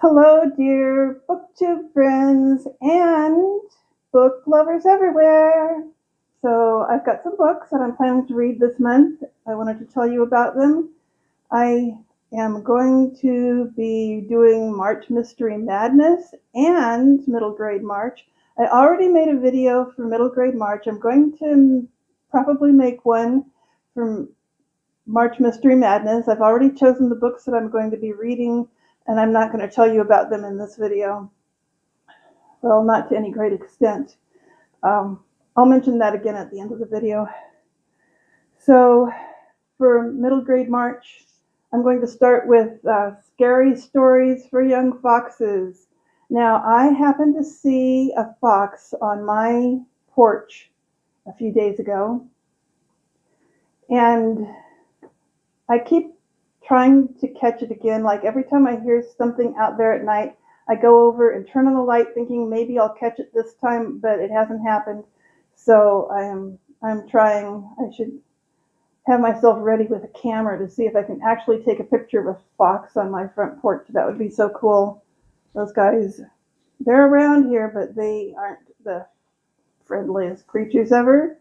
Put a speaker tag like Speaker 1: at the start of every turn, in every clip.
Speaker 1: Hello, dear Booktube friends and book lovers everywhere. So I've got some books that I'm planning to read this month. I wanted to tell you about them. I am going to be doing March Mystery Madness and Middle Grade March. I already made a video for Middle Grade March. I'm going to probably make one for March Mystery Madness. I've already chosen the books that I'm going to be reading, and I'm not going to tell you about them in this video. Well, not to any great extent. I'll mention that again at the end of the video. So for Middle Grade March, I'm going to start with Scary Stories for Young Foxes. Now, I happened to see a fox on my porch a few days ago, and I keep trying to catch it again. Like every time I hear something out there at night, I go over and turn on the light thinking maybe I'll catch it this time, but it hasn't happened. So I'm trying. I should have myself ready with a camera to see if I can actually take a picture of a fox on my front porch. That would be so cool. Those guys, they're around here, but they aren't the friendliest creatures ever.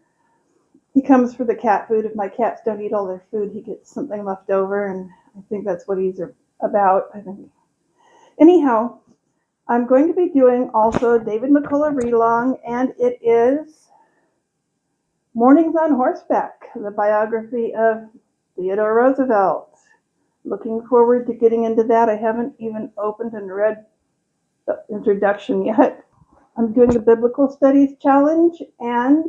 Speaker 1: He comes for the cat food. If my cats don't eat all their food, he gets something left over, and I think that's what he's about. I think. Anyhow, I'm going to be doing also David McCullough read-along, and it is Mornings on Horseback, the biography of Theodore Roosevelt. Looking forward to getting into that. I haven't even opened and read the introduction yet. I'm doing the Biblical Studies Challenge, and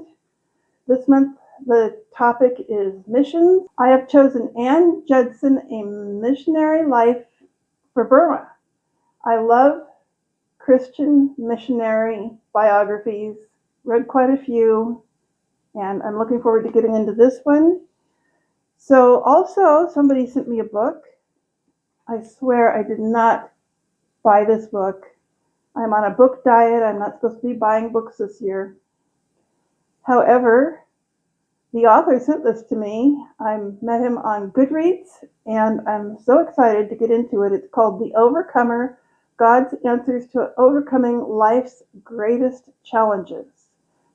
Speaker 1: this month the topic is missions. I have chosen Anne Judson, A Missionary Life for Burma. I love Christian missionary biographies, read quite a few, and I'm looking forward to getting into this one. So also, somebody sent me a book. I swear I did not buy this book. I'm on a book diet. I'm not supposed to be buying books this year. However, the author sent this to me. I met him on Goodreads, and I'm so excited to get into it. It's called The Overcomer, God's Answers to Overcoming Life's Greatest Challenges.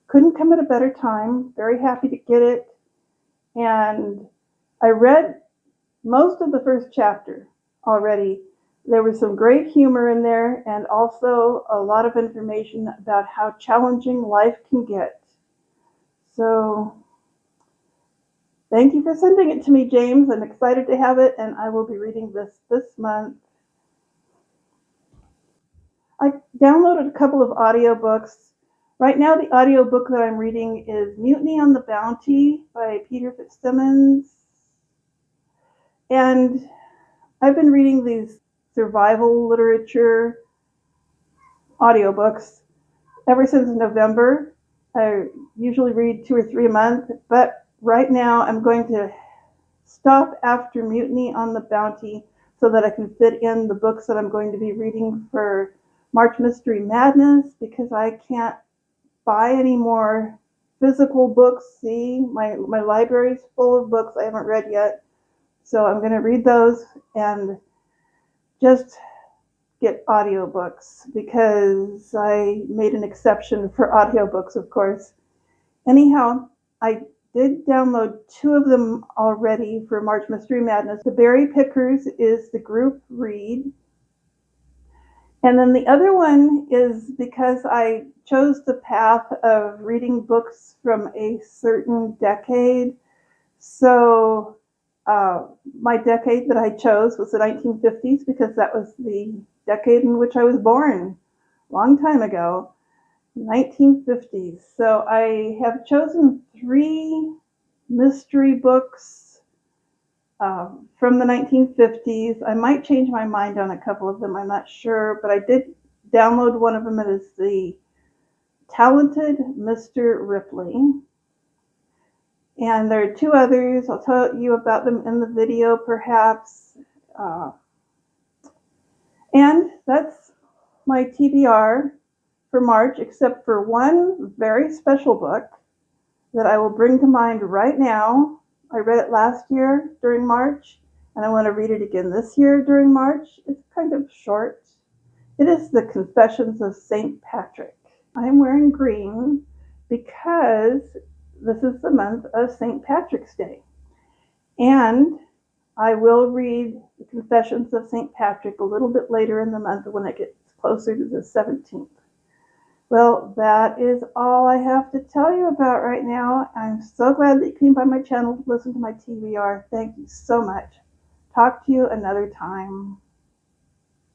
Speaker 1: Couldn't come at a better time. Very happy to get it. And I read most of the first chapter already. There was some great humor in there, and also a lot of information about how challenging life can get. So thank you for sending it to me, James. I'm excited to have it, and I will be reading this month. I downloaded a couple of audiobooks. Right now, the audiobook that I'm reading is Mutiny on the Bounty by Peter Fitzsimons. And I've been reading these survival literature audiobooks ever since November. I usually read 2 or 3 a month, but right now I'm going to stop after Mutiny on the Bounty so that I can fit in the books that I'm going to be reading for March Mystery Madness, because I can't buy any more physical books. See, my library's full of books I haven't read yet. So I'm going to read those and just get audiobooks, because I made an exception for audiobooks, of course. Anyhow, I did download 2 of them already for March Mystery Madness. The Berry Pickers is the group read. And then the other one is because I chose the path of reading books from a certain decade. So my decade that I chose was the 1950s, because that was the decade in which I was born, a long time ago, 1950s. So I have chosen 3 mystery books from the 1950s. I might change my mind on a couple of them, I'm not sure, but I did download one of them. It is The Talented Mr. Ripley. And there are 2 others. I'll tell you about them in the video, perhaps. And that's my TBR for March, except for one very special book that I will bring to mind right now. I read it last year during March, and I want to read it again this year during March. It's kind of short. It is the Confessions of St. Patrick. I'm wearing green because this is the month of St. Patrick's Day. And I will read the Confessions of St. Patrick a little bit later in the month when it gets closer to the 17th. Well, that is all I have to tell you about right now. I'm so glad that you came by my channel to listen to my TBR. Thank you so much. Talk to you another time.